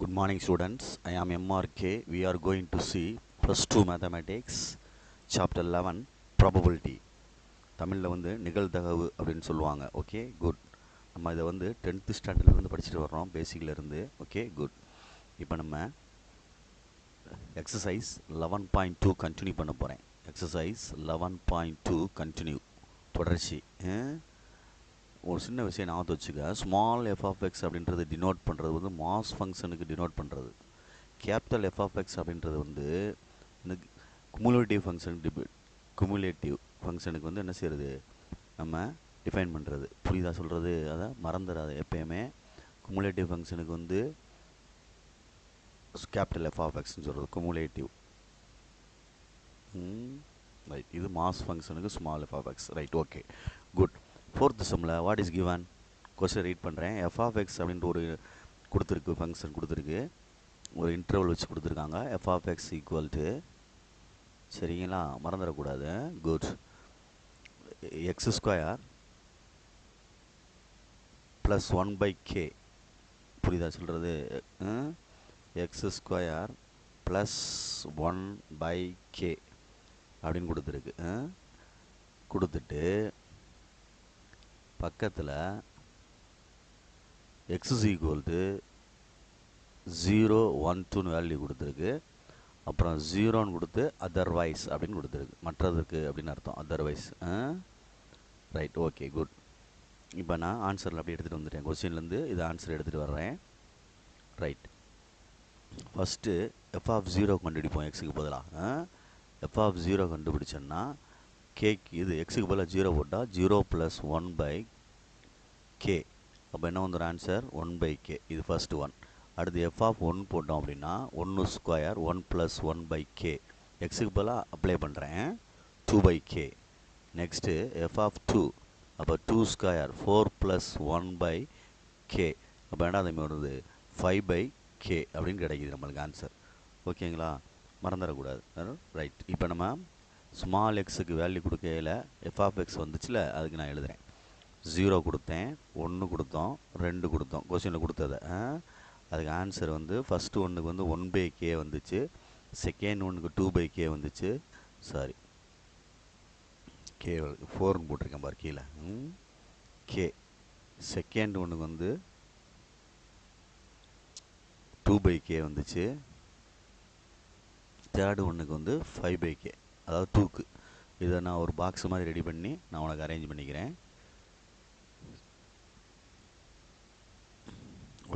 Good morning, students. I am MRK. We are going to see plus 2 mathematics, chapter 11, probability. தமிழில் வந்து நிகழ்தகவு அப்படின்னு சொல்லுவாங்க. Okay good. நம்ம இதை வந்து 10th ஸ்டாண்டர்ட்லேருந்து படிச்சுட்டு வர்றோம், பேசிக்லேருந்து. Okay good. இப்போ நம்ம எக்ஸசைஸ் 11.2 கண்டினியூ பண்ண போகிறேன். எக்ஸசைஸ் 11.2 கண்டினியூ தொடர்ச்சி. ஒரு சின்ன விஷயம் ஞாபகத்தை வச்சுக்க. ஸ்மால் எஃப் ஆஃப் எக்ஸ் அப்படின்றது டினோட் பண்ணுறது வந்து மாஸ் ஃபங்க்ஷனுக்கு டினோட் பண்ணுறது. கேபிட்டல் எஃப் ஆஃப் எக்ஸ் அப்படின்றது வந்து இந்த குமுலேட்டிவ் ஃபங்க்ஷனுக்கு வந்து என்ன செய்கிறது, நம்ம டிஃபைன் பண்ணுறது. புரியுதா சொல்கிறது? அதை மறந்துடாது எப்பயுமே. குமுலேட்டிவ் ஃபங்க்ஷனுக்கு வந்து கேபிட்டல் எஃப் ஆஃப் எக்ஸ்ன்னு சொல்கிறது குமுலேட்டிவ். ரைட். இது மாஸ் ஃபங்க்ஷனுக்கு small F of X. Right. Okay good. Fourth சம்மில் what is given question read பண்ணுறேன். எஃப் ஆஃப் எக்ஸ் அப்படின்ற ஒரு கொடுத்துருக்கு, ஃபங்க்ஷன் கொடுத்துருக்கு, ஒரு இன்டர்வல் வச்சு கொடுத்துருக்காங்க. F of X equal to, சரிங்களா, மறந்துடக்கூடாது. Good. X square plus 1/k. புரியுதா சொல்கிறது? எக்ஸ் ஸ்கொயர் ப்ளஸ் 1/k அப்படின்னு கொடுத்துருக்கு. கொடுத்துட்டு பக்கத்தில் எக்ஸ் இஸ் ஈக்குவல் டு 0, 1, 2ன்னு வேல்யூ கொடுத்துருக்கு. அப்புறம் 0ன்னு கொடுத்து அதர்வைஸ் அப்படின்னு கொடுத்துருக்கு. மற்றதுக்கு அப்படின்னு அர்த்தம், அதர்வைஸ். ரைட். Okay good. இப்போ நான் ஆன்சரில் அப்படியே எடுத்துகிட்டு வந்துட்டேன். கொஸ்டின்லேருந்து இது ஆன்சர் எடுத்துகிட்டு வர்றேன். ரைட். ஃபஸ்ட்டு எஃப் ஆஃப் 0 கண்டுபிடிப்போம். எக்ஸுக்கு பதிலாக எஃப் ஆஃப் 0 கண்டுபிடிச்சோன்னா கேக்கு இது எக்ஸுக்கு பதிலாக 0 போட்டால் 0 + 1/k. அப்போ என்ன வந்துடும் ஆன்சர்? 1/k. இது ஃபஸ்ட்டு ஒன். அடுத்து எஃப் ஆஃப் 1 போட்டோம் அப்படின்னா 1 ஸ்கொயர் 1 + 1/k. எக்ஸுக்கு பதிலாக அப்ளை பண்ணுறேன் 2/k. நெக்ஸ்ட்டு எஃப் ஆஃப் 2, அப்போ 2 ஸ்கொயர் 4 + 1/k. அப்போ என்ன தம்பி வருது? 5/k அப்படின்னு கிடைக்கிது நம்மளுக்கு ஆன்சர். ஓகேங்களா, மறந்துடக்கூடாது. ரைட். இப்போ நம்ம ஸ்மால் எக்ஸுக்கு வேல்யூ கொடுக்கையில் எஃப் ஆஃப் எக்ஸ் வந்துச்சுல, அதுக்கு நான் எழுதுகிறேன். 0 கொடுத்தேன், 1 கொடுத்தோம், 2 கொடுத்தோம். கொஸ்டினில் கொடுத்ததை அதுக்கு ஆன்சர் வந்து ஃபஸ்ட்டு ஒன்றுக்கு வந்து 1/k வந்துச்சு, செகண்ட் ஒன்றுக்கு 2/k வந்துச்சு. சாரி, கே 4ன்னு போட்டிருக்கேன் பாரு கீழே. கே. செகண்ட் ஒன்றுக்கு வந்து 2/k வந்துச்சு. தேர்டு ஒன்றுக்கு வந்து 5/k, அதாவது 2க்கு. இதை நான் ஒரு பாக்ஸ் மாதிரி ரெடி பண்ணி நான் உனக்கு அரேஞ்ச் பண்ணிக்கிறேன்.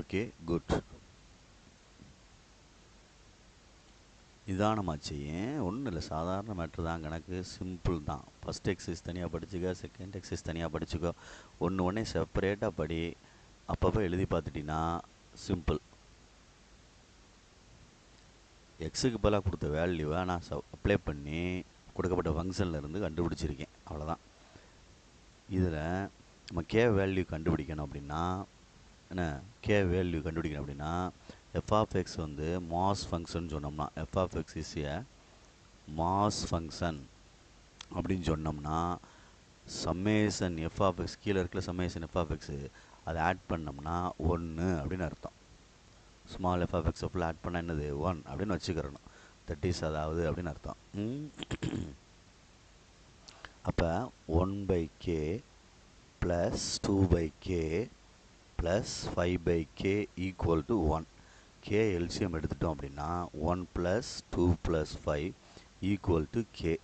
Okay good. நிதானமாச்சு. ஒன்றும் இல்லை, சாதாரண மேட்ரு தான், கணக்கு சிம்பிள் தான். ஃபஸ்ட் எக்ஸசைஸ் தனியாக படிச்சுக்க, செகண்ட் எக்ஸசைஸ் தனியாக படிச்சுக்கோ. ஒன்று செப்பரேட்டாக படி. அப்பப்போ எழுதி பார்த்துட்டிங்கன்னா சிம்பிள். எக்ஸுக்கு பதிலாக கொடுத்த வேல்யூவை நான் அப்ளை பண்ணி கொடுக்கப்பட்ட ஃபங்க்ஷனில் இருந்து கண்டுபிடிச்சிருக்கேன், அவ்வளோதான். இதில் நம்ம கே வேல்யூ கண்டுபிடிக்கணும் அப்படின்னா என்ன, கே வேல்யூ கண்டுபிடிக்கணும் அப்படின்னா எஃப் ஆஃப் எக்ஸ் வந்து மாஸ் ஃபங்க்ஷன் சொன்னோம்னா, f of x is a mass function அப்படின்னு சொன்னோம்னா சம்மேஷன் எஃப் ஆஃப் எக்ஸ், கீழே இருக்கிற சம்மேஷன் எஃப் ஆஃப் எக்ஸு அதை ஆட் பண்ணோம்னா 1 அப்படின்னு அர்த்தம். ஸ்மால் எஃப் ஆஃப் எக்ஸை ஃபுல்லாக ஆட் பண்ணால் என்னது? 1 அப்படின்னு வச்சுக்கிறணும். தட் இஸ் அதாவது அப்படின்னு அர்த்தம். அப்போ 1/k plus 2/k plus 5/k equal to 1. K LCM எடுத்துட்டோம் அப்படின்னா 1 + 2 + 5 equal to K,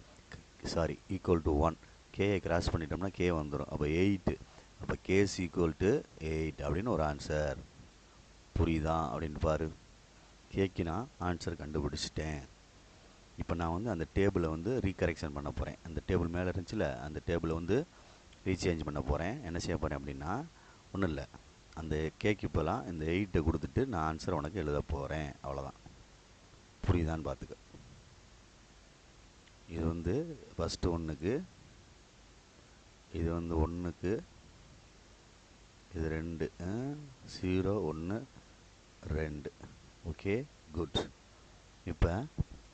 sorry equal to 1. கேயை கிராஸ் பண்ணிட்டோம்னா கே வந்துடும். அப்போ 8. அப்போ கேஸ் ஈக்குவல் டு 8 அப்படின்னு ஒரு ஆன்சர். புரியுதா அப்படின்னு பாரு. கேக்கு நான் ஆன்சர் கண்டுபிடிச்சிட்டேன். இப்போ நான் வந்து அந்த டேபிளை வந்து ரீகரெக்ஷன் பண்ண போகிறேன். அந்த டேபிள் மேலே இருந்துச்சுல, அந்த டேபிளை வந்து ரீசேஞ்ச் பண்ண போகிறேன். என்ன செய்ய போகிறேன் அப்படின்னா ஒன்றும் இல்லை, அந்த கேக்கு இப்போலாம் இந்த 8 கொடுத்துட்டு நான் ஆன்சர் உனக்கு எழுத போகிறேன், அவ்வளோதான். புரியுதான்னு பார்த்துக்க. இது வந்து ஃபஸ்ட்டு ஒன்றுக்கு, இது வந்து 1க்கு, இது 2, 0, 1, 2. Okay good. இப்போ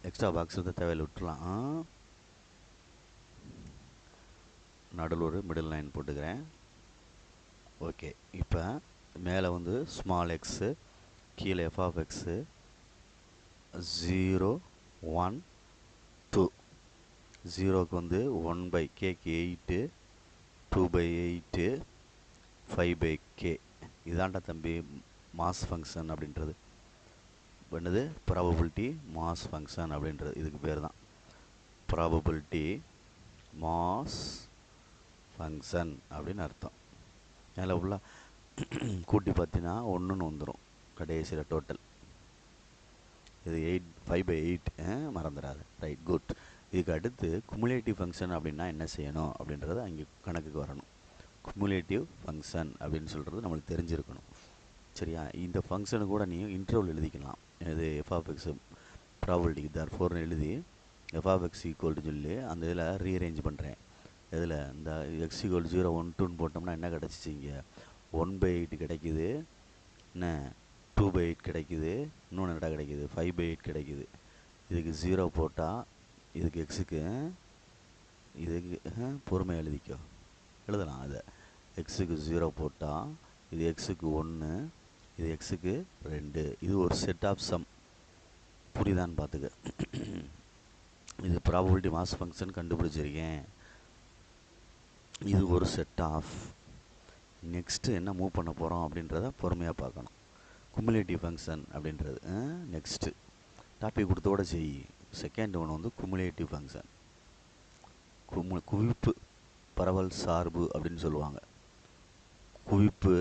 எக்ஸ்ட்ரா பாக்ஸ் வந்து தேவையில்லை, விட்டுலாம். நடுவில் ஒரு மிடில் லைன் போட்டுக்கிறேன். ஓகே. இப்போ மேலே வந்து ஸ்மால் எக்ஸு, கீழே எஃப் ஆஃப் எக்ஸு 0 1 2. 0க்கு வந்து 1 கேக்கு 8, 2/8, 5/k. இதாண்டா தம்பி மாஸ் ஃபங்க்ஷன் அப்படின்றது. என்னது ப்ராபபிலிட்டி மாஸ் ஃபங்க்ஷன் அப்படின்றது இதுக்கு பேர் தான் ப்ராபபிலிட்டி மாஸ் ஃபங்க்ஷன் அப்படின்னு அர்த்தம். மேலே உள்ள கூட்டி பார்த்தீங்கன்னா ஒன்றுன்னு வந்துடும் கடைசியில் டோட்டல். இது 5/8 மறந்துடாது. Right, good. இதுக்கு அடுத்து குமுலேட்டிவ் ஃபங்க்ஷன் அப்படின்னா என்ன செய்யணும் அப்படின்றது அங்கே கணக்குக்கு வரணும். குமுலேட்டிவ் ஃபங்க்ஷன் அப்படின்னு சொல்கிறது நம்மளுக்கு தெரிஞ்சிருக்கணும். சரியா? இந்த ஃபங்க்ஷனு கூட நீ இன்டர்வல் எழுதிக்கலாம். இது எஃப் ஆஃப் எக்ஸ் ப்ராபபிலிட்டிக்கு தேர்ஃபோர்னு எழுதி எஃப் ஆஃப் எக்ஸ் ஈக்குவல்னு சொல்லி அந்த இதில் ரீஅரேஞ்ச் பண்ணுறேன். இதில் இந்த எக்ஸ் ஈக்குவல் 0 1 2ன்னு போட்டோம்னா என்ன கிடச்சிச்சு? இங்கே 1/8 கிடைக்குது, என்ன 2/8 கிடைக்குது, இன்னொன்று என்னடா கிடைக்குது 5/8 கிடைக்குது. இதுக்கு 0 போட்டால் இதுக்கு எக்ஸுக்கு இதுக்கு பொறுமை எழுதிக்கோ, எழுதலாம். அதை எக்ஸுக்கு 0 போட்டால் இது எக்ஸுக்கு 1, இது எக்ஸுக்கு 2. இது ஒரு செட் ஆஃப் சம். புரியுதான்னு பார்த்துக்க. இது ப்ராபபிலிட்டி மாஸ் ஃபங்க்ஷன் கண்டுபிடிச்சிருக்கேன். இது ஒரு செட் ஆஃப். நெக்ஸ்ட்டு என்ன மூவ் பண்ண போகிறோம் அப்படின்றத பொறுமையாக பார்க்கணும். குமுலேட்டிவ் ஃபங்க்ஷன் அப்படின்றது நெக்ஸ்ட்டு டாபிக் கொடுத்தோட செய். செகண்ட் ஒன்று வந்து குமுலேட்டிவ் ஃபங்க்ஷன். குவிப்பு பரவல் சார்பு அப்படின்னு சொல்லுவாங்க. குவிப்பு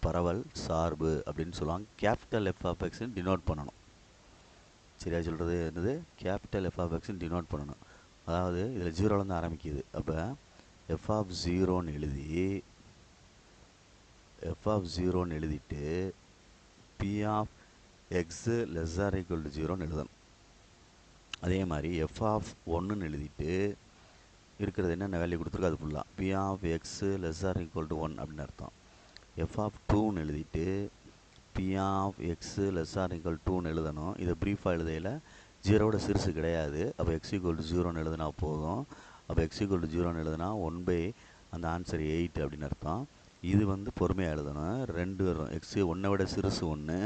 பரவல் சார்பு அப்படின்னு சொல்லுவாங்க. கேபிட்டல் எஃப் ஆஃப் எக்ஸ்ன்னு டினோட் பண்ணணும். சரியா சொல்கிறது என்னது? கேபிட்டல் எஃப் ஆஃப் எக்ஸ்ன்னு டினோட் பண்ணணும். அதாவது இதில் 0லேருந்து ஆரம்பிக்குது. அப்போ எஃப் ஆஃப் 0ன்னு எழுதி எஃப் ஆஃப் 0ன்னு எழுதிட்டு P of X lesser equal to 0ன்னு எழுதணும். அதே மாதிரி எஃப் ஆஃப் 1ன்னு எழுதிட்டு இருக்கிறது என்னென்ன வேல்யூ கொடுத்துருக்கோ அது ஃபுல்லாக P of X lesser equal to 1 அப்படின்னு அர்த்தம். எஃப் ஆஃப் 2ன்னு எழுதிட்டு P of X lesser equal 2ன்னு எழுதணும். இதை ப்ரீஃபாக எழுதையில் 0வோட சிறுசு கிடையாது. அப்போ எக்ஸ் ஈக்குவல் டு 0ன்னு எழுதுனா போதும். அப்போ எக்ஸ் ஈக்குவல் டு 0ன்னு எழுதுனா 1 அந்த ஆன்சர் 8 அப்படின்னு அர்த்தம். இது வந்து பொறுமையாக எழுதணும். 2 வரும். எக்ஸு 1 விட சிறுசு 1,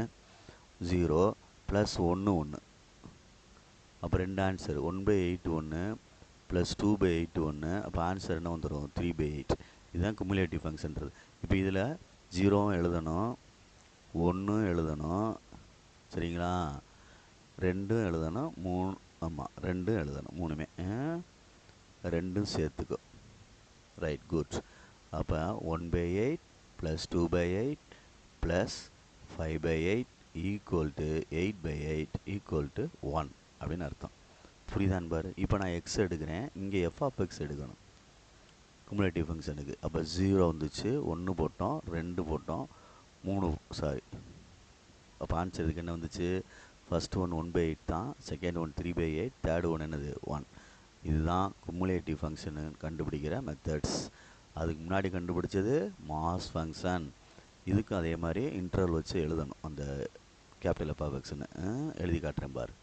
0 ப்ளஸ் 1 1. அப்போ 2 ஆன்சர் 1/8 1 ப்ளஸ் 2/8 1. அப்போ ஆன்சர் என்ன வந்துடும்? 3/8. இதுதான் குமுலேட்டிவ் ஃபங்க்ஷன்றது. இப்போ இதில் 0வும் எழுதணும், 1 எழுதணும், சரிங்களா, 2 எழுதணும், 3, ஆமாம் 2 எழுதணும், 3மே 2 சேர்த்துக்கோ. Right, good. அப்போ 1/8 plus 2/8 plus 5/8 equal to 8/8 equal to 1 அப்படின்னு அர்த்தம். புரியுதான்னு பாரு. இப்போ நான் எக்ஸ் எடுக்கிறேன், இங்கே எஃப் ஆஃப் எக்ஸ் எடுக்கணும் குமுலேட்டிவ் ஃபங்க்ஷனுக்கு. அப்போ 0 வந்துச்சு, 1 போட்டோம், 2 போட்டோம், 3 சாரி. அப்போ ஆன்சர் இதுக்கு என்ன வந்துச்சு? ஃபஸ்ட்டு ஒன் 1/8 தான், செகண்ட் ஒன் 3/8, தேர்டு ஒன் என்னது 1. இதுதான் குமுலேட்டிவ் ஃபங்க்ஷனு கண்டுபிடிக்கிற மெத்தட்ஸ். அதுக்கு முன்னாடி கண்டுபிடிச்சது மாஸ் ஃபங்க்ஷன். இதுக்கும் அதே மாதிரி இன்டர்வல் வச்சு எழுதணும். அந்த கேபிட்டல் எஃப் ஆஃப் எக்ஸ்னு எழுதி காட்டுறேன் பாரு.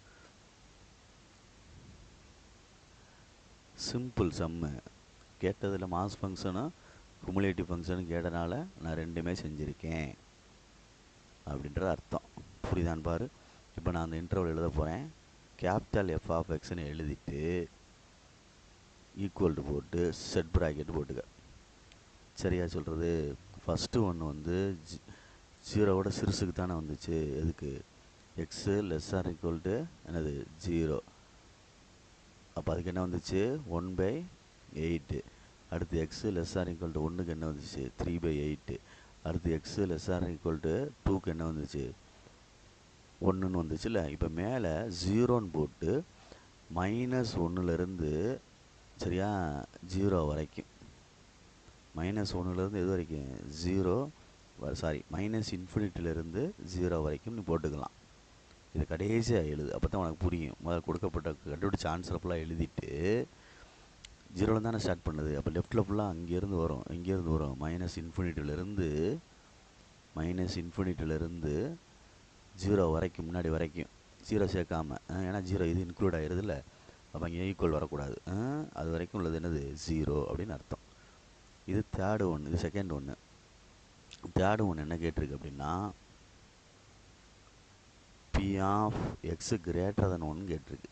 சிம்பிள் சம்மு கேட்டதில் மாஸ் ஃபங்க்ஷனும் குமுலேட்டிவ் ஃபங்க்ஷனும் கேட்டனால நான் ரெண்டுமே செஞ்சுருக்கேன் அப்படின்ற அர்த்தம். புரியுதான்னு பாரு. இப்போ நான் அந்த இன்டர்வல் எழுத போகிறேன். கேபிட்டல் எஃப் ஆஃப் எக்ஸ்ன்னு எழுதிட்டு ஈக்குவல் டு போட்டு செட் ப்ராக்கெட் போட்டுக்க. சரியா சொல்கிறது? ஃபஸ்ட்டு ஒன்று வந்து 0வோட சிறுசுக்கு தானே வந்துச்சு. எதுக்கு? எக்ஸு லெஸ்ஸார் ஈக்குவல் டு என்னது 0. அப்போ அதுக்கு என்ன வந்துச்சு? 1/8. அடுத்து எக்ஸு லெஸ்ஸார் ஈக்குவல் டு 1க்கு என்ன வந்துச்சு? 3/8. அடுத்து எக்ஸு லெஸ்ஸார் ஈக்குவல் டு 2க்கு என்ன வந்துச்சு? 1ன்னு வந்துச்சுல்ல. இப்போ மேலே 0ன்னு போட்டு -1லேருந்து சரியா 0 வரைக்கும், -1லேருந்து எது வரைக்கும்? 0 சாரி -∞லேருந்து 0 வரைக்கும் நீ போட்டுக்கலாம். இது கடைசியாக எழுது, அப்போ தான் உனக்கு புரியும். முதல்ல கொடுக்கப்பட்ட கண்டுபிடிச்ச ஆன்சரை ஃபுல்லாக எழுதிட்டு 0லேருந்து தானே ஸ்டார்ட் பண்ணுது. அப்போ லெஃப்ட்டில் ஃபுல்லாக அங்கேருந்து வரும், இங்கேருந்து வரும் -∞லேருந்து 0 வரைக்கும், முன்னாடி வரைக்கும் 0 சேர்க்காம. ஏன்னா 0 இது இன்க்ளூட் ஆகிடுது இல்லை. அப்போ இங்கே ஈக்குவல் வரக்கூடாது. அது வரைக்கும் உள்ளது என்னது? 0 அப்படின்னு அர்த்தம். இது தேர்டு ஒன்று. இது செகண்ட் ஒன்று. தேர்டு ஒன்று என்ன கேட்டிருக்கு அப்படின்னா P of X greater than 1 கேட்டிருக்கு.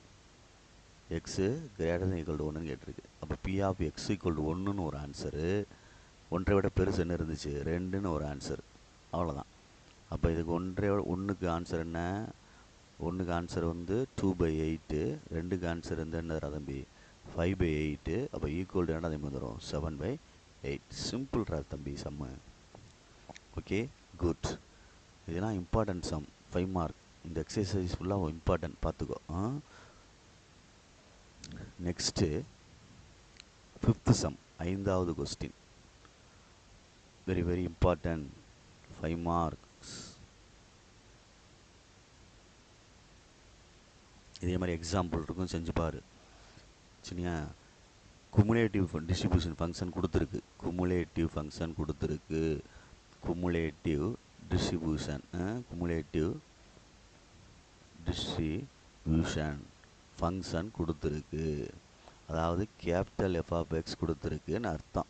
X greater than equal to 1ன்னு கேட்டிருக்கு. அப்போ P of X equal to 1ன்னு ஒரு ஆன்சரு, 1 விட பெருசு என்ன இருந்துச்சு 2ன்னு ஒரு ஆன்சர். அவ்வளோதான். அப்போ இதுக்கு 1க்கு ஆன்சர் என்ன? 1க்கு ஆன்சர் வந்து 2/8, 2க்கு ஆன்சர் வந்து என்ன தம்பி 5/8. அப்போ ஈக்குவல் டு என்ன தம்பி வந்துடும் 7/8. சிம்பிள்ரா தம்பி சம்மு. Okay good. இதெல்லாம் இம்பார்ட்டன்ட் சம், 5 மார்க். இந்த எக்ஸசைஸ் ஃபுல்லாக இம்பார்ட்டன்ட், பார்த்துக்கோ. நெக்ஸ்ட்டு 5th சம், 5வது question. Very very important, 5 marks. இதே மாதிரி எக்ஸாம்பிள் இருக்கும், செஞ்சு பாரு. சரியா? குமுலேட்டிவ் டிஸ்ட்ரிபியூஷன் ஃபங்க்ஷன் கொடுத்துருக்கு. குமுலேட்டிவ் ஃபங்க்ஷன் கொடுத்துருக்கு. Cumulative distribution cumulative distribution function கொடுத்துருக்கு. அதாவது கேபிட்டல் எஃப் ஆஃப் எக்ஸ் கொடுத்துருக்குன்னு அர்த்தம்.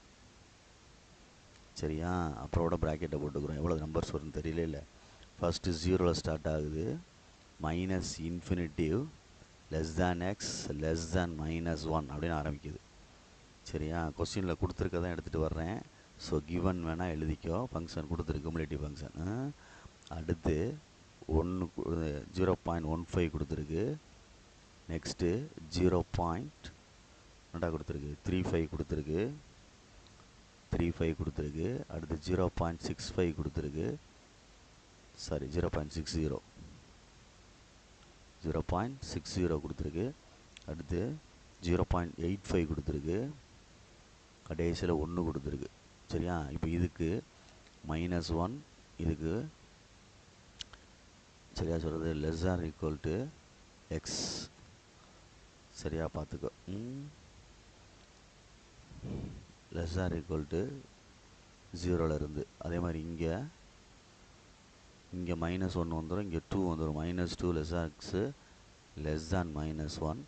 சரியா? அப்புறோட ப்ராக்கெட்டை போட்டுக்கிறோம். எவ்வளோ நம்பர்ஸ் வரும்னு தெரியல. இல்லை, ஃபஸ்ட்டு 0ல் ஸ்டார்ட் ஆகுது. Minus infinitive less than x less than -1 அப்படின்னு ஆரம்பிக்குது. சரியா? கொஸ்டினில் கொடுத்துருக்கதான் எடுத்துகிட்டு வர்றேன். ஸோ கிவன் வேணால் எழுதிக்கோ. ஃபங்க்ஷன் கொடுத்துருக்கு, குமுலேட்டிவ் ஃபங்க்ஷன். அடுத்து 0.15 கொடுத்துருக்கு. நெக்ஸ்ட்டு 0.35 கொடுத்துருக்கு. 35 கொடுத்துருக்கு. அடுத்து 0.65 கொடுத்துருக்கு. சாரி 0.60 கொடுத்துருக்கு. அடுத்து 0.85 கொடுத்துருக்கு. கடைசியில் 1 கொடுத்துருக்கு. சரியா? இப்போ இதுக்கு -1, இதுக்கு சரியா சொல்கிறது less or equal to X. சரியா பார்த்துக்கோ. லெஸ் ஆர் ஈக்குவல் டு 0லேருந்து. அதே மாதிரி இங்கே -1 வந்துடும், இங்கே 2 வந்துடும். -2 less or X less than -1.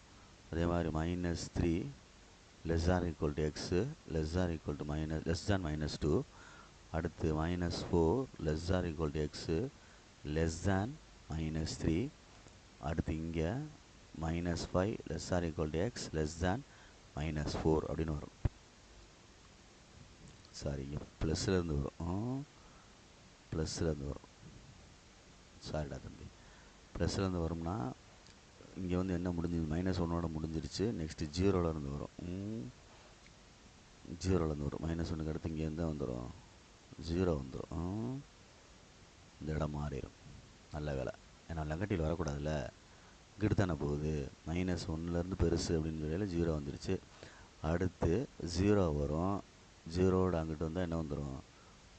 அதே மாதிரி -3 less or equal to x less or equal to less than -2. அடுத்து -4 less or equal to x less than -3. அடுத்து இங்கே -5 less or equal to X less than -4 அப்படின்னு வரும். சாரி, இங்கே ப்ளஸ்லேருந்து வரும். ப்ளஸ்லேருந்து வரும். சாரிடா தம்பி, ப்ளஸ்லேருந்து வரும்னா இங்கே வந்து என்ன முடிஞ்சுது -1ஓட முடிஞ்சிருச்சு. நெக்ஸ்ட்டு 0லேருந்து வரும். 0லேருந்து வரும். -1க்கு அடுத்து இங்கே இருந்தால் வந்துடும் 0 வந்துடும். இந்த இடம் மாறிடும். நல்ல வேலை, ஏன்னா நெகட்டிவ் வரக்கூடாதுல்ல. இங்கிட்டு தானே போகுது. -1லேருந்து பெருசு அப்படின்னு சொல்லியில் 0 வந்துருச்சு. அடுத்து 0 வரும். 0ஓட அங்கிட்டு வந்தால் என்ன வந்துடும்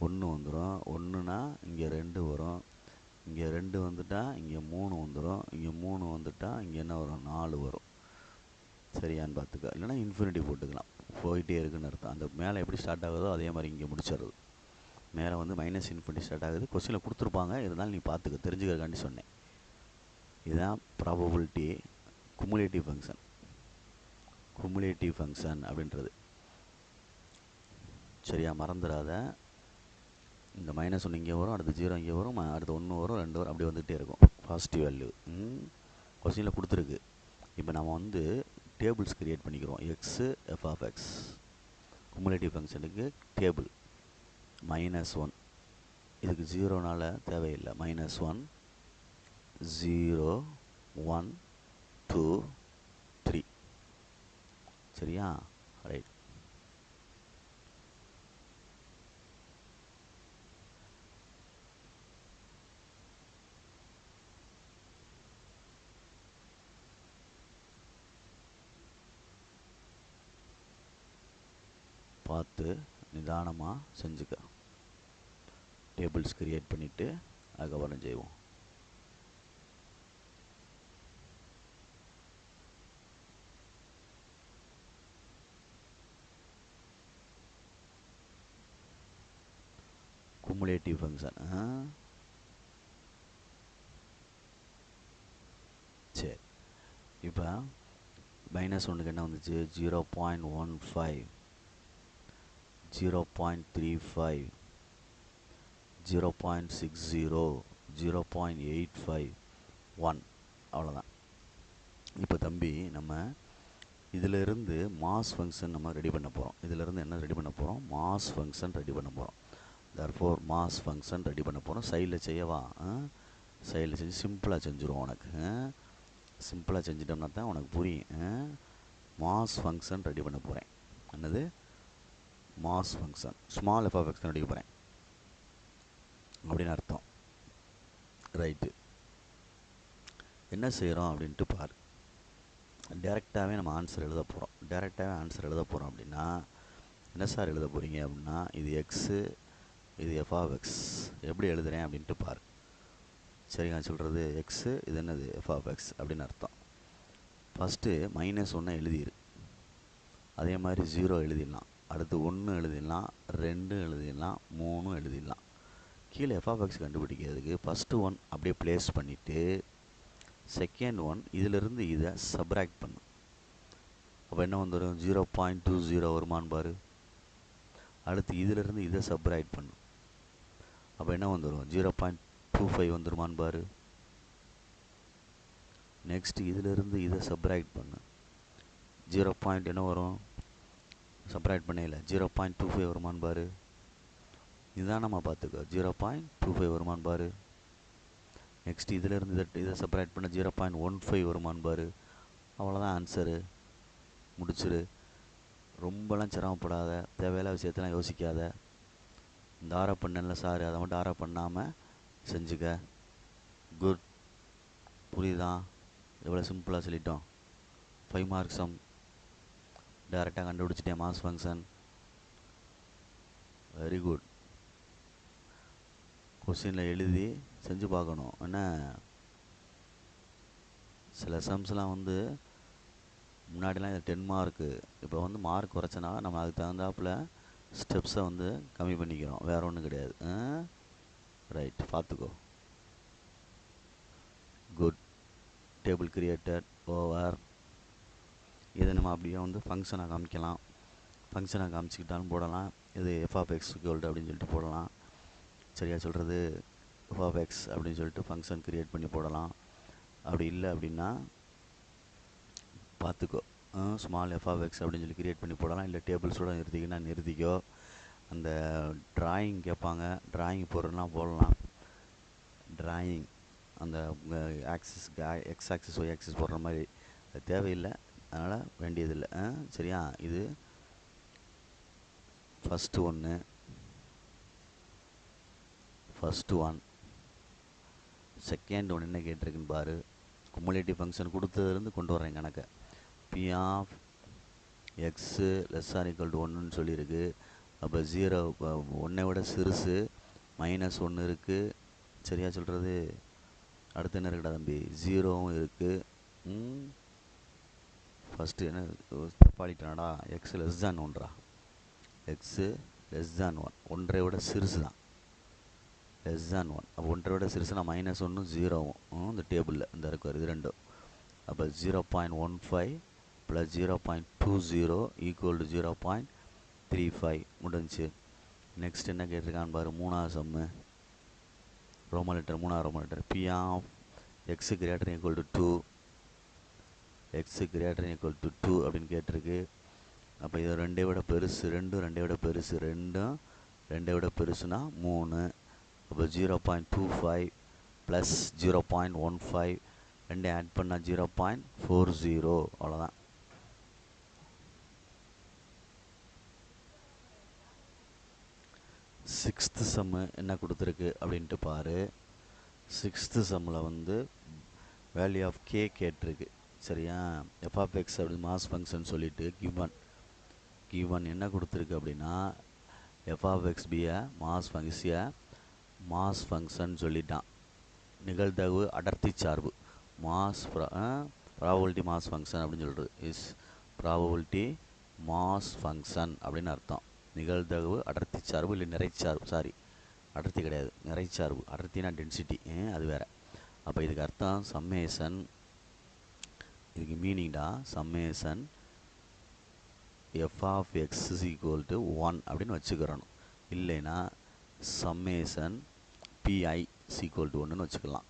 1 வந்துடும். 1னா இங்கே 2 வரும். இங்கே 2 வந்துட்டால் இங்கே 3 வந்துடும். இங்கே 3 வந்துட்டால் இங்கே என்ன வரும் 4 வரும். சரியான்னு பார்த்துக்க. இல்லைனா இன்ஃபினிட்டி போட்டுக்கலாம். போயிட்டே இருக்குன்னு அர்த்தம். அந்த மேலே எப்படி ஸ்டார்ட் ஆகுதோ அதே மாதிரி இங்கே முடிச்சிடுறது. மேலே வந்து -இன்ஃபினிட்டி ஸ்டார்ட் ஆகுது. கொஸ்டினில் கொடுத்துருப்பாங்க, இருந்தாலும் நீ பார்த்துக்க, தெரிஞ்சுக்கிறக்காண்டி சொன்னேன். இதுதான் probability cumulative function. Cumulative function அப்படின்றது சரியா மறந்துடாத. இந்த -1 இங்கே வரும், அடுத்து 0 இங்கே வரும், அடுத்து 1 வரும், 2 வரும், அப்படி வந்துகிட்டே இருக்கும். பாசிட்டிவ் வேல்யூ கொஸ்டினில் கொடுத்துருக்கு. இப்போ நம்ம வந்து டேபிள்ஸ் கிரியேட் பண்ணிக்கிறோம். X f of x cumulative ஃபங்க்ஷனுக்கு டேபிள். -1 இதுக்கு 0னால தேவையில்லை. -1 0 1 2 3. சரியா? ரைட். பார்த்து நிதானமாக செஞ்சுக்க. டேபிள்ஸ் கிரியேட் பண்ணிவிட்டு அதுக்கப்புறம் செய்வோம். Cumulative function. சரி, இப்போ -1க்கு என்ன வந்துச்சு 0.15 0.35 0.60 0.85 1 அவ்வளோதான். இப்போ தம்பி நம்ம இதிலிருந்து மாஸ் ஃபங்க்ஷன் நம்ம ரெடி பண்ண போகிறோம். இதிலிருந்து என்ன ரெடி பண்ண போகிறோம்? மாஸ் ஃபங்க்ஷன் ரெடி பண்ண போகிறோம். தேர்ஃபோர் மாஸ் ஃபங்க்ஷன் ரெடி பண்ண போகிறோம். சைடில் செய்யவா? சைடில் செஞ்சு சிம்பிளாக செஞ்சுருவோம். உனக்கு சிம்பிளாக செஞ்சிட்டோம்னா தான் உனக்கு புரியும். மாஸ் ஃபங்க்ஷன் ரெடி பண்ண போகிறேன். என்னது? Mass function small F of x ready போகிறேன் அப்படின்னு அர்த்தம். ரைட்டு. என்ன செய்கிறோம் அப்படின்ட்டு பாரு. டேரெக்டாகவே நம்ம ஆன்சர் எழுத போகிறோம். டேரெக்டாகவே ஆன்சர் எழுத போகிறோம் அப்படின்னா என்ன சார் எழுத போகிறீங்க அப்படின்னா, இது எக்ஸு, இது எஃப் ஆஃப் எக்ஸ். எப்படி எழுதுகிறேன் அப்படின்ட்டு பாரு. சரிங்க, சொல்கிறது எக்ஸு, இது என்னது? எஃப் ஆஃப் எக்ஸ் அப்படின்னு அர்த்தம். ஃபஸ்ட்டு -1 எழுதிடு. அதே மாதிரி 0 எழுதிடலாம். அடுத்து 1 எழுதிடலாம், 2 எழுதிடலாம், 3 எழுதிடலாம். கீழே எஃப் ஆஃப் எக்ஸ் கண்டுபிடிக்கிறதுக்கு ஃபஸ்ட்டு 1 அப்படியே ப்ளேஸ் பண்ணிவிட்டு செகண்ட் 1 இதிலிருந்து இதை சப்ராக்ட் பண்ணு. அப்போ என்ன வந்துடும்? 0.20 வருமானு பாரு. அடுத்து இதிலிருந்து இதை சப்ராக்ட் பண்ணு. அப்போ என்ன வந்துடும்? 0.25 வந்துருமான்னு பாரு. நெக்ஸ்ட் இதிலிருந்து இதை சப்ராக்ட் பண்ணு. 0. என்ன வரும்? சப்ராக்ட் பண்ணல 0.25 வருமானு பாரு. இதுதான் நம்ம பார்த்துக்கோ. 0.25 வருமானு பாரு. நெக்ஸ்ட் இதிலிருந்து இதை செப்பரேட் பண்ண 0.15 வருமானு பாரு. அவ்வளோதான் ஆன்சரு. முடிச்சிரு. ரொம்பலாம் சிரமப்படாத, தேவையில்லாத விஷயத்தெல்லாம் யோசிக்காத. இந்த ஆரா பண்ணல சார், அதை மட்டும் ஆரா பண்ணாமல் செஞ்சுக்க. குட். புரியுதா? எவ்வளோ சிம்பிளாக சொல்லிட்டோம். 5 மார்க்ஸ் சம் டேரெக்டாக கண்டுபிடிச்சிட்டேன். Mass function. Very good. கொஸ்டினில் எழுதி செஞ்சு பார்க்கணும். என்ன சில சம்ஸ்லாம் வந்து முன்னாடிலாம் இது 10 மார்க்கு, இப்போ வந்து மார்க் குறைச்சனா நம்ம அதுக்கு தகுந்தாப்பில் ஸ்டெப்ஸை வந்து கம்மி பண்ணிக்கிறோம். வேறு ஒன்றும் கிடையாது. ரைட், பார்த்துக்கோ. குட். Table created over. இதை நம்ம அப்படியே வந்து ஃபங்க்ஷனாக காமிக்கலாம். ஃபங்க்ஷனாக காமிச்சிக்கிட்டாலும் போடலாம். இது எஃப் ஆஃப் எக்ஸ் கோல்டு அப்படின்னு சொல்லிட்டு போடலாம். சரியா சொல்கிறது? எஃப் ஆஃப் எக்ஸ் அப்படின்னு சொல்லிட்டு ஃபங்க்ஷன் க்ரியேட் பண்ணி போடலாம். அப்படி இல்லை அப்படின்னா பார்த்துக்கோ, ஸ்மால் எஃப் ஆஃப் எக்ஸ் அப்படின்னு சொல்லி க்ரியேட் பண்ணி போடலாம். இல்லை டேபிள்ஸோட நிறுத்திக்கினா நிறுத்திக்கோ. அந்த ட்ராயிங் கேட்பாங்க, ட்ராயிங் போடுறதுனா போடலாம். ட்ராயிங் அந்த axis x axis y axis போடுற மாதிரி அது தேவையில்லை, அதனால் வேண்டியதில்லை. சரியா? இது ஃபஸ்ட்டு ஒன். செகண்ட் ஒன்று என்ன கேட்டிருக்குன்னு பாரு. குமுலேட்டிவ் ஃபங்க்ஷன் கொடுத்ததுலேருந்து கொண்டு வரேன் கணக்கை. பி ஆஃப் எக்ஸு <= 1ன்னு சொல்லியிருக்கு. அப்போ 0 1 விட சிறுசு -1 இருக்குது. சரியா சொல்கிறது? அடுத்து என்ன இருக்குடா தம்பி? 0வும் இருக்குது. ஃபஸ்ட்டு என்ன தப்பாளிட்டானடா? எக்ஸ் <1. எக்ஸு <1. 1 விட சிறுசு தான். <1. அப்போ 1 விட சிறுசுனா -1ம் 0வும் இந்த டேபிளில் இந்த இருக்கார். இது ரெண்டும். அப்போ 0.15 + 0.20 = 0.35 முடிஞ்சு. நெக்ஸ்ட் என்ன கேட்டிருக்கான்னு பாரு. 3வது சம்மு ரோமன் லெட்டர், 3வது Roman letter. P of x > 2, x > 2 அப்படின்னு கேட்டிருக்கு. அப்போ இது 2 விட பெருசு, 2ம் 2 விட பெருசு, 2ம் 2 விட பெருசுனா 3. அப்போ 0.25 + 0.15 2 ஆட் பண்ணால் 0.40. அவ்வளோதான். சிக்ஸ்த்து சம்மு என்ன கொடுத்துருக்கு அப்படின்ட்டு பாரு. சிக்ஸ்த்து சம்மில் வந்து வேல்யூ ஆஃப் கே கேட்டிருக்கு. சரியா? எஃப் ஆஃப் எக்ஸ் அப்படி மாஸ் ஃபங்க்ஷன் சொல்லிவிட்டு கிவன் என்ன கொடுத்துருக்கு அப்படின்னா f of x mass function சொல்லிட்டான். நிகழ்தகவு அடர்த்தி சார்பு ப்ராபபிலிட்டி மாஸ் ஃபங்க்ஷன் அப்படின்னு சொல்கிறது. இஸ் ப்ராபபிலிட்டி மாஸ் ஃபங்க்ஷன் அப்படின்னு அர்த்தம். நிகழ்தகவு அடர்த்தி சார்பு இல்லை நிறைச்சார்பு. சாரி, அடர்த்தி கிடையாது, நிறைச்சார்பு. அடர்த்தினா டென்சிட்டி, அது வேறு. அப்போ இதுக்கு அர்த்தம் சம்மேஷன். இதுக்கு மீனிங்டா சம்மேஷன் எஃப் ஆஃப் எக்ஸ் = 1 அப்படின்னு வச்சுக்கிறணும். இல்லைன்னா சம்மேஷன் பிஐ = 1ன்னு வச்சுக்கலாம்.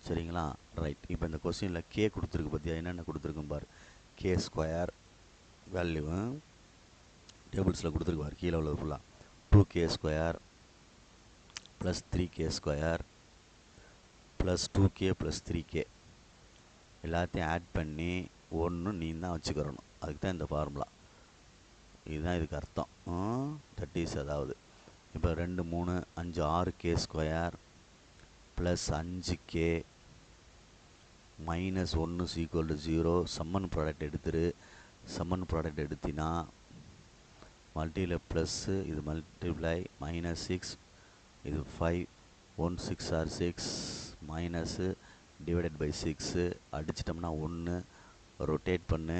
சரிங்களா? ரைட். இப்போ இந்த கொஸ்டினில் கே கொடுத்துருக்கு பார்த்தியா, என்னென்ன கொடுத்துருக்கும் பார். கே ஸ்கொயர் வேல்யூ டேபிள்ஸில் கொடுத்துருக்கு பார், கீழே உள்ளது ஃபுல்லாக. 2k square plus 3k square plus 2k plus 3k எல்லாத்தையும் ஆட் பண்ணி ஒன்று நீ தான் வச்சுக்கிறணும். அதுக்கு தான் இந்த ஃபார்முலா. இதுதான் இதுக்கு அர்த்தம். தட் இஸ், அதாவது இப்போ 2 3 5 6k square plus 5k minus 1 equal to 0. Sum and product எடுத்துரு. சம்மன் ப்ராடக்ட் எடுத்தினா மல்டியில் ப்ளஸ்ஸு, இது மல்டிப்ளை மைனஸ் 6, இது 5, 1 6 ஆர் 6 மைனஸு டிவைடட் பை 6 அடிச்சிட்டோம்னா 1. ரொட்டேட் பண்ணு.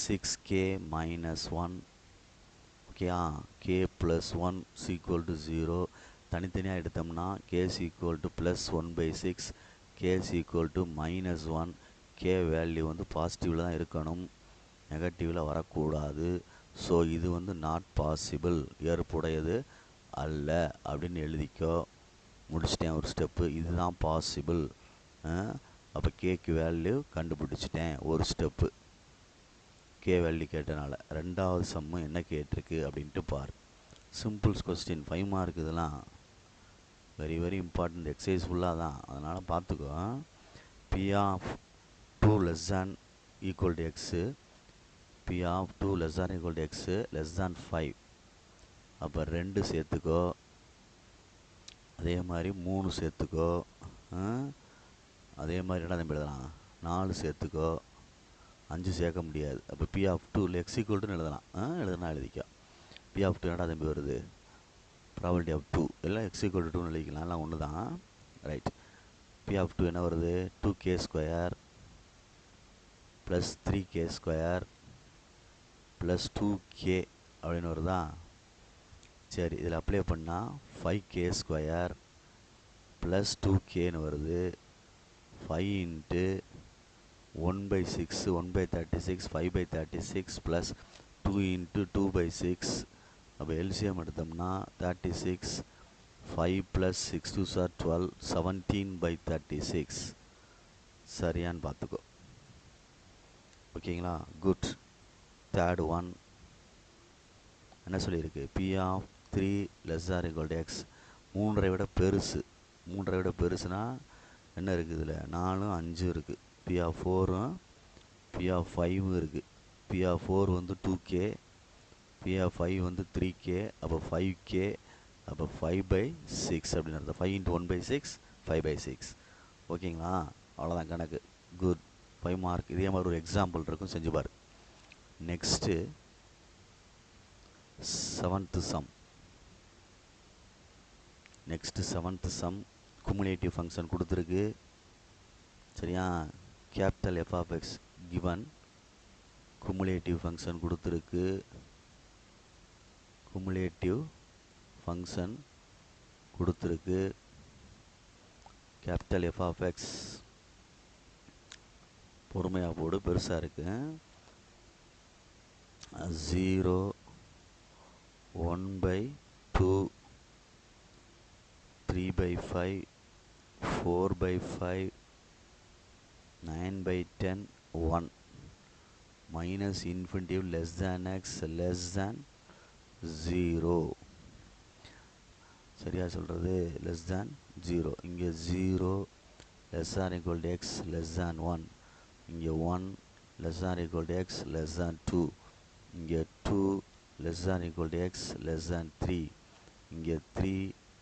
6k மைனஸ் 1, ஓகேயா? k plus 1 equal to 0. தனித்தனியாக எடுத்தோம்னா k equal to plus 1/6, k equal to minus 1. k value வந்து பாசிட்டிவில் தான் இருக்கணும், நெகட்டிவில் வரக்கூடாது. ஸோ இது வந்து நாட் பாசிபிள், ஏற்புடையது அல்ல அப்படின்னு எழுதிக்கோ. முடிச்சிட்டேன் ஒரு ஸ்டெப்பு. இதுதான் பாசிபிள். அப்போ கேக்கு வேல்யூ கண்டுபிடிச்சிட்டேன் ஒரு ஸ்டெப்பு. K value கேட்டனால. ரெண்டாவது சம்மு என்ன கேட்டிருக்கு அப்படின்ட்டு பார். Simples question, 5 mark. இதெல்லாம் வெரி வெரி இம்பார்ட்டண்ட் எக்ஸசைஸ் ஃபுல்லாக தான், அதனால் பார்த்துக்கோ. P of 2 less than equal to x, P of 2 less than equal to x less than 5. அப்போ 2 சேர்த்துக்கோ. அதே மாதிரி 3 சேர்த்துக்கோ. அதே மாதிரி என்ன தம்பி எழுதலாம், 4 சேர்த்துக்கோ. 5 சேர்க்க முடியாது. அப்போ பி ஆஃப் 2 எக்ஸ் ஈக்குவல்ட்டுன்னு எழுதலாம். எழுதுனா எழுதிக்கோ. பி ஆஃப் 2 என்னடா தம்பி வருது, ப்ராபபிலிட்டி ஆஃப் 2 எல்லாம் எக்ஸ் ஈக்குவல் டு 2ன்னு எழுதிக்கலாம், எல்லாம் ஒன்று தான். ரைட். பி ஆஃப் 2 என்ன வருது, 2k square plus 3k square plus 2k அப்படின்னு வருதா. சரி, இதில் அப்ளை பண்ணால் 5k ஸ்கொயர் ப்ளஸ் 2kன்னு வருது. 5 இன்ட்டு 1/6, 1/36, 5/36 ப்ளஸ் 2 இன்ட்டு 2/6. அப்போ எல்சிஎம் எடுத்தோம்னா 36, 5 ப்ளஸ் 6 2 சார் 12, 17/36. சரியான்னு பார்த்துக்கோ. ஓகேங்களா? குட். தேர்ட் ஒன் என்ன சொல்லியிருக்கு, P of 3 less or equal to x. 3 விட பெருசு. 3 விட பெருசுனா என்ன இருக்குது, இதில் 4 5 இருக்குது. பி ஆஃப் 4ம் பி ஆஃப் 5 இருக்குது. பி ஆஃப் 4 வந்து 2k, பி ஆஃப் 5 வந்து 3k. அப்போ 5k, அப்போ 5/6 அப்படின்னு அர்த்தம். 5 இன்ட்டு 1/6 5/6. ஓகேங்களா? அவ்வளோதான் கணக்கு. குட். 5 மார்க். இதே மாதிரி ஒரு எக்ஸாம்பிள் இருக்கும், செஞ்சு பாரு. Next 7th sum. Next 7th sum. Cumulative function கொடுத்துருக்கு. சரியா? Capital F of x given. Cumulative function கொடுத்துருக்கு. குமுலேட்டிவ் ஃபங்க்ஷன் கொடுத்துருக்கு. கேபிட்டல் எஃப் ஆஃப் எக்ஸ் பொறுமையாக போடு, பெருசாக இருக்கு. 0, 1/2, 3/5, 4/5, 9/10, 1. Minus infinitive less than x less தேன் 0. சரியா சொல்கிறது? Less than 0. இங்கே 0 less or equal to X less than 1. இங்கே 1 less or equal to X less than 2. இங்கே 2 less or equal to X less than 3. இங்கே 3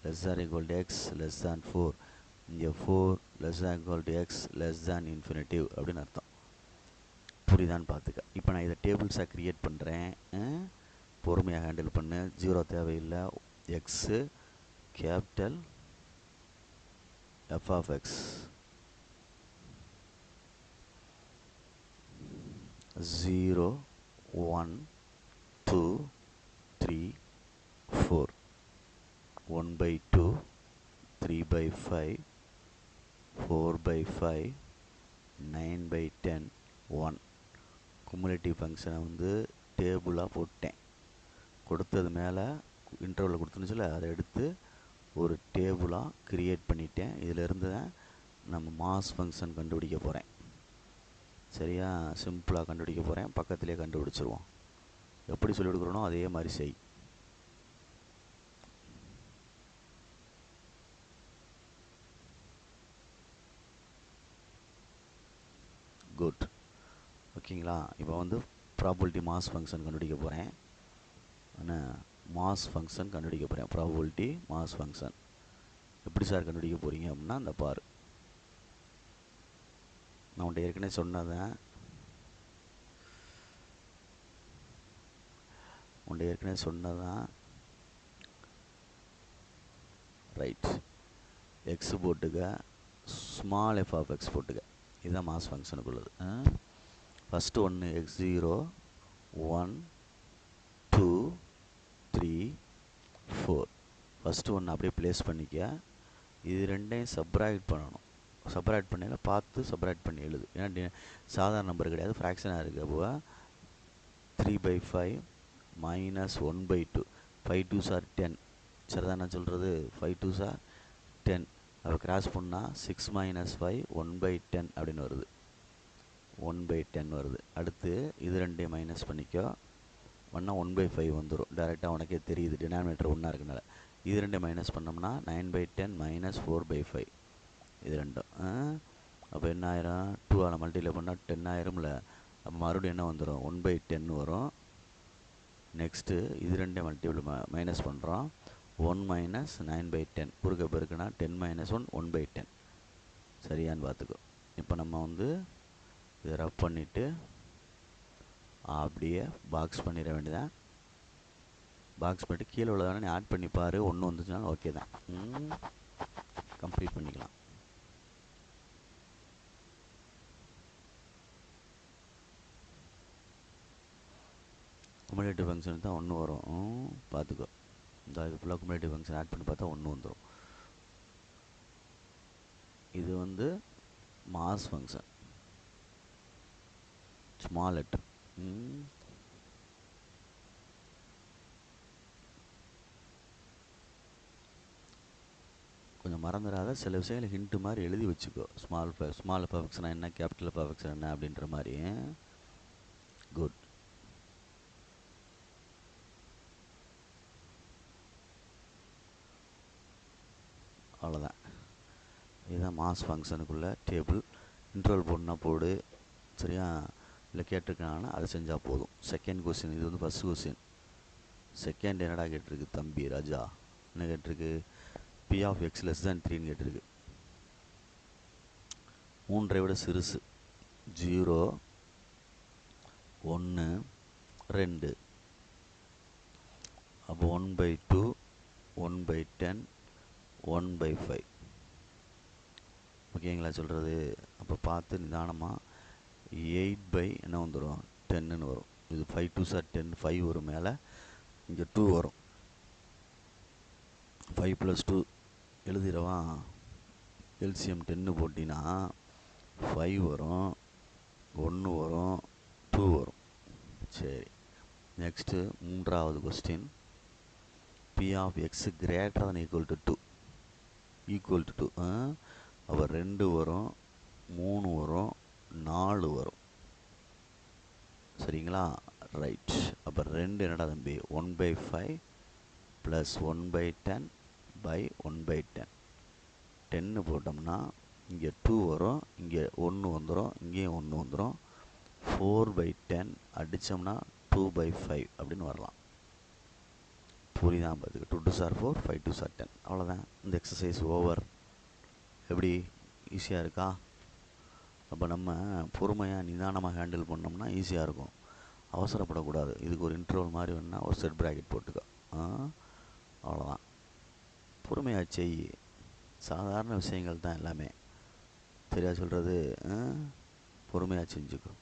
less or equal to X less than 4. இங்கே 4 less or equal to X less than infinitive அப்படின்னு அர்த்தம். புரியுதான்னு பார்த்துக்க. இப்போ நான் இதை டேபிள்ஸாக க்ரியேட் பண்ணுறேன். பொறுமையாக ஹேண்டில் பண்ணு. 0 தேவையில்லை. X capital F of x 0, 1, 2, 3, 4. 1/2, 3/5, 4/5, 9/10, 1. Cumulative ஃபங்க்ஷனை வந்து டேபிளாக போட்டேன். கொடுத்தது மேலே இன்டர்வலில் கொடுத்துருந்துச்சுல, அதை எடுத்து ஒரு டேபிளாக க்ரியேட் பண்ணிட்டேன். இதில் இருந்து தான் நம்ம மாஸ் ஃபங்க்ஷன் கண்டுபிடிக்க போகிறேன். சரியா? சிம்பிளாக கண்டுபிடிக்க போகிறேன். பக்கத்திலே கண்டுபிடிச்சிருவோம். எப்படி சொல்லி கொடுக்குறனோ அதே மாதிரி செய். குட். ஓகேங்களா? இப்போ வந்து ப்ராபபிலிட்டி மாஸ் ஃபங்க்ஷன் கண்டுபிடிக்க போகிறேன். என்ன மாஸ் ஃபங்க்ஷன் கண்டுபிடிக்க போகிறேன். ப்ராபபிலிட்டி மாஸ் ஃபங்க்ஷன் எப்படி சார் கண்டுபிடிக்க போகிறீங்க அப்படின்னா, அந்த பாரு, நான் உன்ட்ட ஏற்கனவே சொன்னதான் ரைட். எக்ஸ் போட்டுக்க, ஸ்மால் எஃப் ஆஃப் எக்ஸ் போட்டுக்க. இதுதான் மாஸ் ஃபங்க்ஷனுக்குள்ளது. ஃபஸ்ட்டு ஒன்று x0 1 2 3 4. ஃபஸ்ட்டு ஒன்று அப்படியே ப்ளேஸ் பண்ணிக்க. இது ரெண்டையும் சப்ராக்ட் பண்ணணும். சப்ராக்ட் பண்ணல பார்த்து சப்ராக்ட் பண்ணி எழுது. ஏன்னா சாதாரண நம்பர் கிடையாது, ஃப்ராக்ஷனாக இருக்குது. அப்போ 3/5 மைனஸ் 1/2. 5 2s are 10. சரிதான் நான் சொல்கிறது? 5 2s are 10. அப்போ கிராஸ் பண்ணால் 6 - 5 1/10 அப்படின்னு வருது. 1/10 வருது. அடுத்து இது ரெண்டையும் மைனஸ் பண்ணிக்கோ. 1/5 வந்துடும். டேரெக்டாக உனக்கே தெரியுது, டினாமினேட்டர் ஒன்றா இருக்கனால. இது ரெண்டு மைனஸ் பண்ணோம்னா 9/10 - 4/5. இது ரெண்டும். அப்போ என்ன ஆயிரும்? 2ஆல் மல்டிப்ளை பண்ணால் 10 ஆயிரும்ல. அப்போ மறுபடியும் என்ன வந்துடும்? 1/10 வரும். நெக்ஸ்ட்டு இது ரெண்டே மல்டிப்ளை மைனஸ் பண்ணுறோம். 1 - 9/10 குறுக்க பெருக்குனா 10 - 1 1/10. சரியான்னு பார்த்துக்கோ. இப்போ நம்ம வந்து இதை ரப் பண்ணிவிட்டு அப்படியே பாக்ஸ் பண்ணிட வேண்டியதான். பாக்ஸ் பண்ணிட்டு கீழே உள்ளதானே நீ ஆட் பண்ணி பாரு. ஒன்று வந்துச்சுனாலும் ஓகே தான். கம்ப்ளீட் பண்ணிக்கலாம். குமுலேட்டிவ் ஃபங்க்ஷன் தான் 1 வரும். பார்த்துக்கோ. இந்த இது ஃபுல்லாக குமுலேட்டிவ் ஃபங்க்ஷன் ஆட் பண்ணி பார்த்தா 1 வந்துடும். இது வந்து மாஸ் ஃபங்க்ஷன், ஸ்மால் லெட்டர். கொஞ்சம் மறந்துடாத, சில விஷயங்களை ஹிண்ட்டு மாதிரி எழுதி வச்சுக்கோ. ஸ்மால் பர்ஃபெக்ஷனா என்ன, கேபிட்டல் பர்ஃபெக்ஷன் என்ன அப்படின்ற மாதிரி. குட். அவ்வளோதான். இதுதான் மாஸ் ஃபங்க்ஷனுக்குள்ள டேபிள். இன்ட்ரோல் போடணுன்னா போடு. சரியா? இல்லை கேட்டிருக்காங்கன்னா அதை செஞ்சால் போதும். Second question. இது வந்து ஃபஸ்ட் கொஸ்டின். செகண்ட் என்னடா கேட்டிருக்கு தம்பி ராஜா? என்ன கேட்டிருக்கு? P of x less than 3ன்னு கேட்டிருக்கு. 3ஐ விட சிறுசு. 0 1 2. அப்போ 1/2 1/10 1/5. ஓகேங்களா சொல்கிறது? அப்போ பார்த்து நிதானமாக 8 என்ன வந்துடும்? 10ன்னு வரும். இது 5 2s are 10. 5 வரும் மேலே, இங்கே 2 வரும். 5 + 2 எழுதிடவா? எல்சிஎம் 10 போட்டினா 5 வரும், 1 வரும், 2 வரும். சரி, நெக்ஸ்ட்டு மூன்றாவது question. P of x greater than equal to 2. Equal to 2. அப்போ 2 வரும், 3 வரும், 4 வரும். சரிங்களா? ரைட். அப்போ 2 என்னடா தம்பி? 1/5 + 1/10 / 1/10. 10 போட்டோம்னா இங்கே 2 வரும், இங்கே 1 வந்துடும், இங்கேயும் 1 வந்துடும். 4/10 அடித்தோம்னா 2/5 அப்படின்னு வரலாம். புரியுதான் பார்த்துக்க. 2 2s are 4, 5 2s are 10. அவ்வளோதான். இந்த எக்ஸசைஸ் ஓவர். எப்படி? ஈஸியாக இருக்கா? அப்போ நம்ம பொறுமையாக நிதானமாக ஹேண்டில் பண்ணோம்னா ஈஸியாக இருக்கும். அவசரப்படக்கூடாது. இதுக்கு ஒரு இன்ட்ரோல் மாதிரி வேணுன்னா ஒரு செட் ப்ராக்கெட் போட்டுக்கோ. அவ்வளோதான். பொறுமையாக செய். சாதாரண விஷயங்கள் தான் எல்லாமே. சரியா சொல்கிறது? பொறுமையாக செஞ்சுக்கோ.